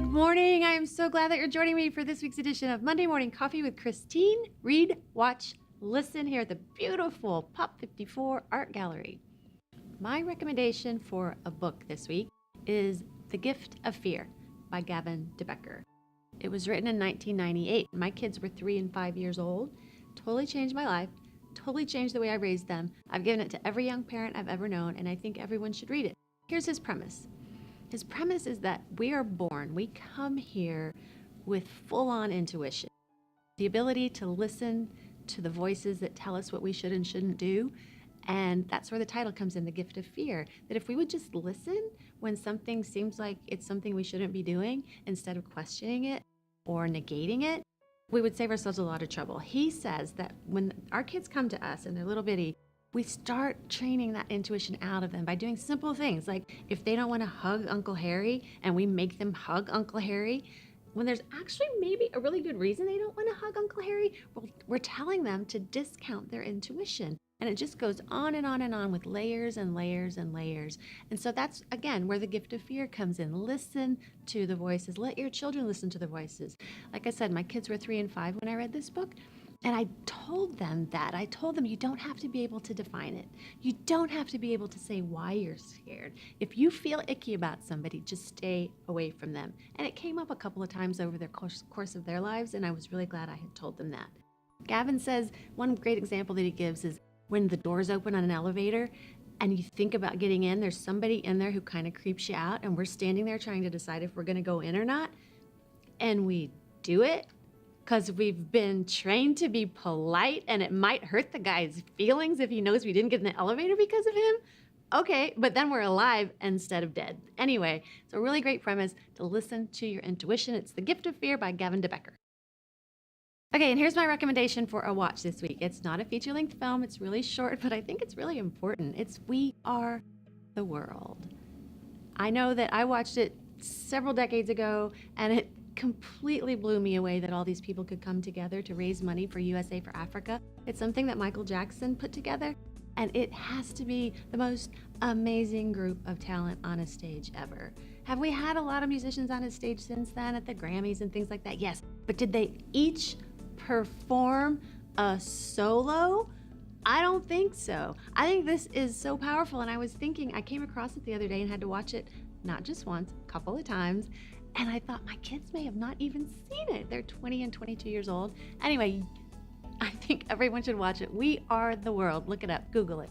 Good morning. I am so glad that you're joining me for this week's edition of Monday Morning Coffee with Christine. Read, watch, listen here at the beautiful Pop 54 Art Gallery. My recommendation for a book this week is The Gift of Fear by Gavin de Becker. It was written in 1998. My kids were 3 and 5 years old. Totally changed my life. Totally changed the way I raised them. I've given it to every young parent I've ever known, and I think everyone should read it. Here's his premise. His premise is that we are born, we come here with full-on intuition, the ability to listen to the voices that tell us what we should and shouldn't do. And that's where the title comes in, The Gift of Fear, that if we would just listen when something seems like it's something we shouldn't be doing, instead of questioning it or negating it, we would save ourselves a lot of trouble. He says that when our kids come to us and they're little bitty, we start training that intuition out of them by doing simple things. Like if they don't want to hug Uncle Harry and we make them hug Uncle Harry, when there's actually maybe a really good reason they don't want to hug Uncle Harry, we're telling them to discount their intuition. And it just goes on and on and on with layers and layers and layers. And so that's, again, where the gift of fear comes in. Listen to the voices. Let your children listen to the voices. Like I said, my kids were 3 and 5 when I read this book. And I told them that. I told them you don't have to be able to define it. You don't have to be able to say why you're scared. If you feel icky about somebody, just stay away from them. And it came up a couple of times over the course of their lives, and I was really glad I had told them that. Gavin says one great example that he gives is when the doors open on an elevator and you think about getting in, there's somebody in there who kind of creeps you out, and we're standing there trying to decide if we're going to go in or not. And we do it because we've been trained to be polite, and it might hurt the guy's feelings if he knows we didn't get in the elevator because of him. Okay, but then we're alive instead of dead. Anyway, it's a really great premise to listen to your intuition. It's The Gift of Fear by Gavin de Becker. Okay, and here's my recommendation for a watch this week. It's not a feature-length film. It's really short, but I think it's really important. It's We Are the World. I know that I watched it several decades ago, and it completely blew me away that all these people could come together to raise money for U.S.A. for Africa. It's something that Michael Jackson put together, and it has to be the most amazing group of talent on a stage ever. Have we had a lot of musicians on a stage since then at the Grammys and things like that? Yes, but did they each perform a solo? I don't think so. I think this is so powerful, and I was thinking, I came across it the other day and had to watch it not just once, a couple of times, and I thought my kids may have not even seen it. They're 20 and 22 years old. Anyway, I think everyone should watch it. We Are the World. Look it up, Google it.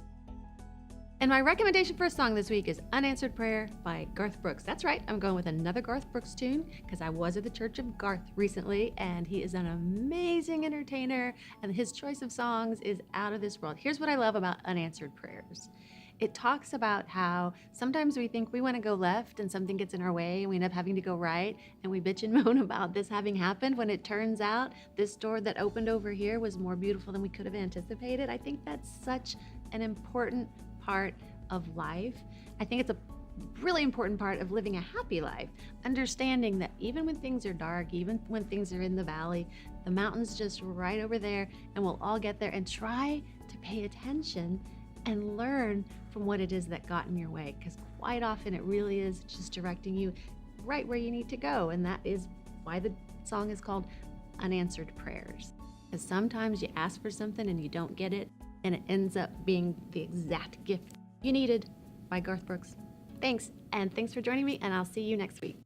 And my recommendation for a song this week is Unanswered Prayer by Garth Brooks. That's right, I'm going with another Garth Brooks tune because I was at the Church of Garth recently, and he is an amazing entertainer, and his choice of songs is out of this world. Here's what I love about Unanswered Prayers. It talks about how sometimes we think we want to go left and something gets in our way and we end up having to go right, and we bitch and moan about this having happened when it turns out this door that opened over here was more beautiful than we could have anticipated. I think that's such an important part of life. I think it's a really important part of living a happy life, understanding that even when things are dark, even when things are in the valley, the mountain's just right over there, and we'll all get there. And try to pay attention and learn from what it is that got in your way, because quite often it really is just directing you right where you need to go. And that is why the song is called Unanswered Prayers, because sometimes you ask for something and you don't get it, and it ends up being the exact gift you needed. By Garth Brooks. Thanks, and thanks for joining me, and I'll see you next week.